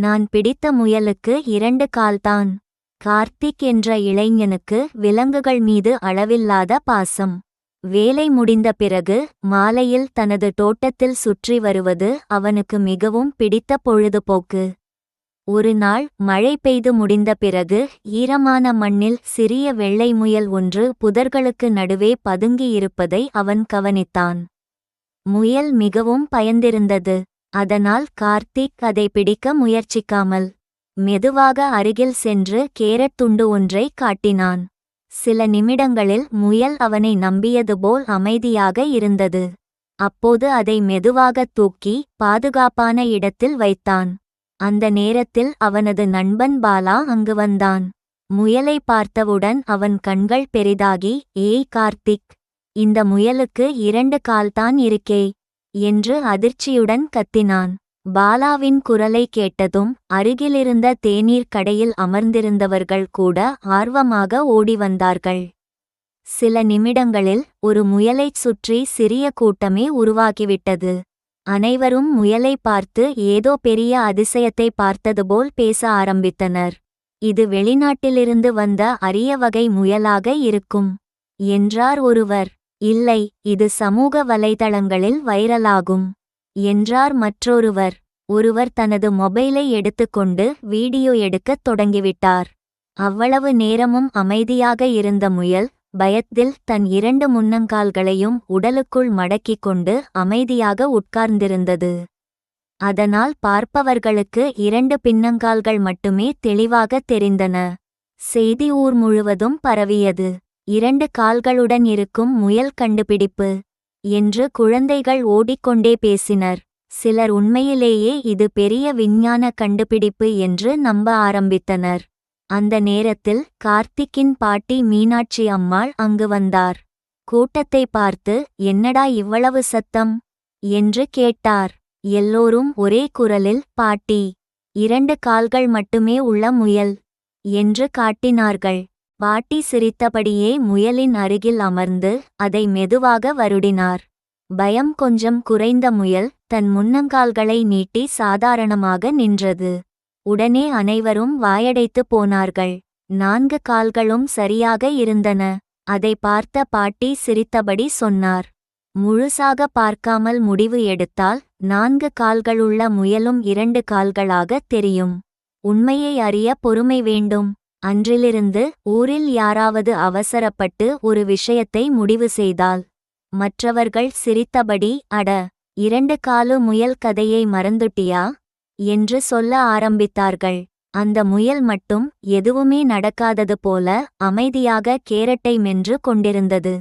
நான் பிடித்த முயலுக்கு 2 கால்தான். கார்த்திக் என்ற இளைஞனுக்கு விலங்குகள் மீது அளவில்லாத பாசம். வேலை முடிந்த பிறகு மாலையில் தனது தோட்டத்தில் சுற்றி வருவது அவனுக்கு மிகவும் பிடித்த பொழுதுபோக்கு. ஒரு நாள் மழை பெய்து முடிந்த பிறகு ஈரமான மண்ணில் சிறிய வெள்ளை முயல் ஒன்று புதர்களுக்கு நடுவே பதுங்கியிருப்பதை அவன் கவனித்தான். முயல் மிகவும் பயந்திருந்தது. அதனால் கார்த்திக் அதை பிடிக்க முயற்சிக்காமல் மெதுவாக அருகில் சென்று கேரட் துண்டு ஒன்றை காட்டினான். சில நிமிடங்களில் முயல் அவனை நம்பியது போல் அமைதியாக இருந்தது. அப்போது அதை மெதுவாக தூக்கி பாதுகாப்பான இடத்தில் வைத்தான். அந்த நேரத்தில் அவனது நண்பன் பாலா அங்கு வந்தான். முயலை பார்த்தவுடன் அவன் கண்கள் பெரிதாகி, ஏய் கார்த்திக், இந்த முயலுக்கு 2 கால்தான் இருக்கே என்று அதிர்ச்சியுடன் கத்தினான். பாலாவின் குரலை கேட்டதும் அருகிலிருந்த தேநீர் கடையில் அமர்ந்திருந்தவர்கள் கூட ஆர்வமாக ஓடி வந்தார்கள். சில நிமிடங்களில் ஒரு முயலைச் சுற்றி சிறிய கூட்டமே உருவாகிவிட்டது. அனைவரும் முயலை பார்த்து ஏதோ பெரிய அதிசயத்தை பார்த்தது போல் பேச ஆரம்பித்தனர். இது வெளிநாட்டிலிருந்து வந்த அரிய வகை முயலாக இருக்கும் என்றார் ஒருவர். இல்லை, இது சமூக வலைதளங்களில் வைரலாகும் என்றார் மற்றொருவர். ஒருவர் தனது மொபைலை எடுத்துக்கொண்டு வீடியோ எடுக்கத் தொடங்கிவிட்டார். அவ்வளவு நேரமும் அமைதியாக இருந்த முயல் பயத்தில் தன் 2 முன்னங்கால்களையும் உடலுக்குள் மடக்கிக் கொண்டு அமைதியாக உட்கார்ந்திருந்தது. அதனால் பார்ப்பவர்களுக்கு 2 பின்னங்கால்கள் மட்டுமே தெளிவாக தெரிந்தன. செய்தி ஊர் முழுவதும் பரவியது. 2 கால்களுடன் இருக்கும் முயல் கண்டுபிடிப்பு என்று குழந்தைகள் ஓடிக்கொண்டே பேசினர். சிலர் உண்மையிலேயே இது பெரிய விஞ்ஞான கண்டுபிடிப்பு என்று நம்ப ஆரம்பித்தனர். அந்த நேரத்தில் கார்த்திக்கின் பாட்டி மீனாட்சி அம்மாள் அங்கு வந்தார். கூட்டத்தை பார்த்து, என்னடா இவ்வளவு சத்தம் என்று கேட்டார். எல்லோரும் ஒரே குரலில், பாட்டி, 2 கால்கள் மட்டுமே உள்ள முயல் என்று காட்டினார்கள். பாட்டி சிரித்தபடியே முயலின் அருகில் அமர்ந்து அதை மெதுவாக வருடினார். பயம் கொஞ்சம் குறைந்த முயல் தன் முன்னங்கால்களை நீட்டி சாதாரணமாக நின்றது. உடனே அனைவரும் வாயடைத்து போனார்கள். 4 கால்களும் சரியாக இருந்தன. அதை பார்த்த பாட்டி சிரித்தபடி சொன்னார், முழுசாக பார்க்காமல் முடிவு எடுத்தால் 4 கால்களுள்ள முயலும் 2 கால்களாக தெரியும். உண்மையை அறிய பொறுமை வேண்டும். அன்றிலிருந்து ஊரில் யாராவது அவசரப்பட்டு ஒரு விஷயத்தை முடிவு செய்தால் மற்றவர்கள் சிரித்தபடி, அட, 2 காலு முயல் கதையை மறந்துட்டியா என்று சொல்ல ஆரம்பித்தார்கள். அந்த முயல் மட்டும் எதுவுமே நடக்காதது போல அமைதியாக கேரட்டை மென்று கொண்டிருந்தது.